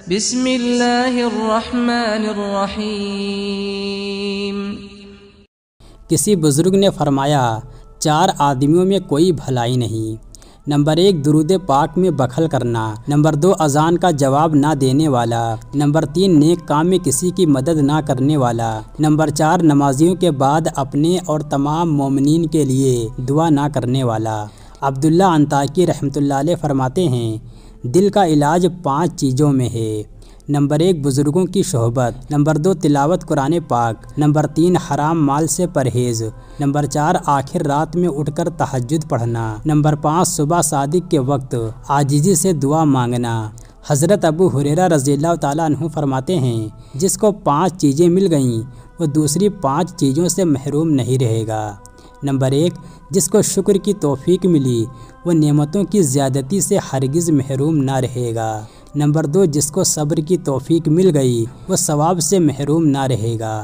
بسم اللہ الرحمن الرحیم۔ کسی بزرگ نے فرمایا 4 آدمیوں میں کوئی بھلائی نہیں۔ نمبر 1 درود پاک میں بخل کرنا۔ نمبر 2 اذان کا جواب نہ دینے والا۔ نمبر 3 نیک کام میں کسی کی مدد نہ کرنے والا۔ نمبر 4 نمازیوں کے بعد اپنے اور تمام مومنین کے لیے دعا نہ کرنے والا۔ عبداللہ انطاکی رحمۃ اللہ علیہ فرماتے ہیں دل کا علاج 5 چیزوں میں ہے۔ نمبر 1 بزرگوں کی صحبت۔ نمبر 2 تلاوت قرآن پاک۔ نمبر 3 حرام مال سے پرہیز۔ نمبر 4 آخر رات میں اٹھ کر تہجد پڑھنا۔ نمبر 5 صبح صادق کے وقت عاجزی سے دعا مانگنا۔ حضرت ابو ہریرہ رضی اللہ تعالیٰ عنہ فرماتے ہیں جس کو 5 چیزیں مل گئیں وہ دوسری 5 چیزوں سے محروم نہیں رہے گا۔ نمبر 1 جس کو شکر کی توفیق ملی وہ نعمتوں کی زیادتی سے ہرگز محروم نہ رہے گا۔ نمبر 2 جس کو صبر کی توفیق مل گئی وہ ثواب سے محروم نہ رہے گا۔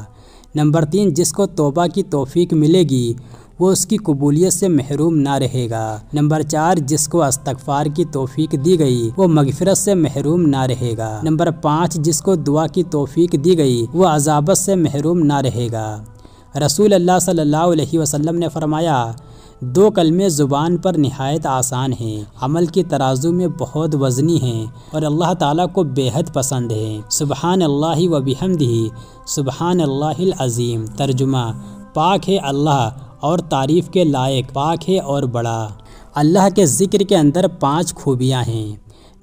نمبر 3 جس کو توبہ کی توفیق ملے گی وہ اس کی قبولیت سے محروم نہ رہے گا۔ نمبر 4 جس کو استغفار کی توفیق دی گئی وہ مغفرت سے محروم نہ رہے گا۔ نمبر 5 جس کو دعا کی توفیق دی گئی وہ عذابت سے محروم نہ رہے گا۔ رسول اللہ صلی اللہ علیہ وسلم نے فرمایا 2 کلمے زبان پر نہایت آسان ہیں، عمل کی ترازو میں بہت وزنی ہیں اور اللہ تعالیٰ کو بے حد پسند ہیں۔ سبحان اللہ و بحمدہ سبحان اللہ العظیم۔ ترجمہ پاک ہے اللہ اور تعریف کے لائق، پاک ہے اور بڑا۔ اللہ کے ذکر کے اندر 5 خوبیاں ہیں۔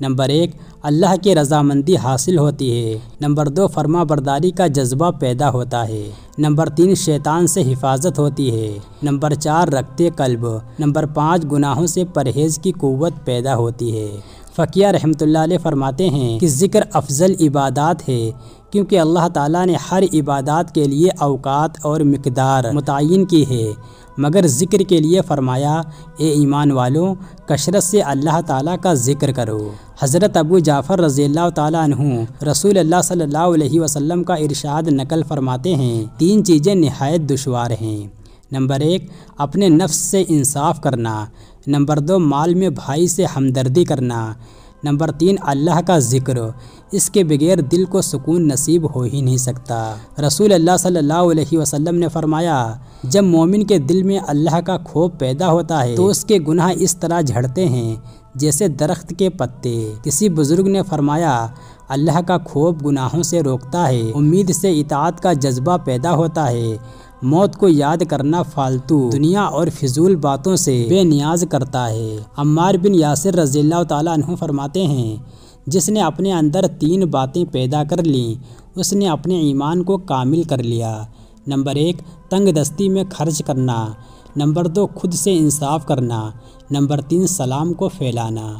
نمبر 1 اللہ کی رضامندی حاصل ہوتی ہے۔ نمبر 2 فرما برداری کا جذبہ پیدا ہوتا ہے۔ نمبر 3 شیطان سے حفاظت ہوتی ہے۔ نمبر 4 رکھتے قلب۔ نمبر 5 گناہوں سے پرہیز کی قوت پیدا ہوتی ہے۔ فقیہ رحمۃ اللہ علیہ فرماتے ہیں کہ ذکر افضل عبادات ہے کیونکہ اللہ تعالیٰ نے ہر عبادات کے لیے اوقات اور مقدار متعین کی ہے، مگر ذکر کے لیے فرمایا اے ایمان والوں کثرت سے اللہ تعالیٰ کا ذکر کرو۔ حضرت ابو جعفر رضی اللہ تعالیٰ عنہ رسول اللہ صلی اللہ علیہ وسلم کا ارشاد نقل فرماتے ہیں 3 چیزیں نہایت دشوار ہیں۔ نمبر 1 اپنے نفس سے انصاف کرنا۔ نمبر 2 مال میں بھائی سے ہمدردی کرنا۔ نمبر 3 اللہ کا ذکر، اس کے بغیر دل کو سکون نصیب ہو ہی نہیں سکتا۔ رسول اللہ صلی اللہ علیہ وسلم نے فرمایا جب مومن کے دل میں اللہ کا خوف پیدا ہوتا ہے تو اس کے گناہ اس طرح جھڑتے ہیں جیسے درخت کے پتے۔ کسی بزرگ نے فرمایا اللہ کا خوف گناہوں سے روکتا ہے، امید سے اطاعت کا جذبہ پیدا ہوتا ہے، موت کو یاد کرنا فالتو دنیا اور فضول باتوں سے بے نیاز کرتا ہے۔ عمار بن یاسر رضی اللہ تعالیٰ عنہ فرماتے ہیں جس نے اپنے اندر 3 باتیں پیدا کر لیں اس نے اپنے ایمان کو کامل کر لیا۔ نمبر 1 تنگ دستی میں خرچ کرنا۔ نمبر 2 خود سے انصاف کرنا۔ نمبر 3 سلام کو پھیلانا۔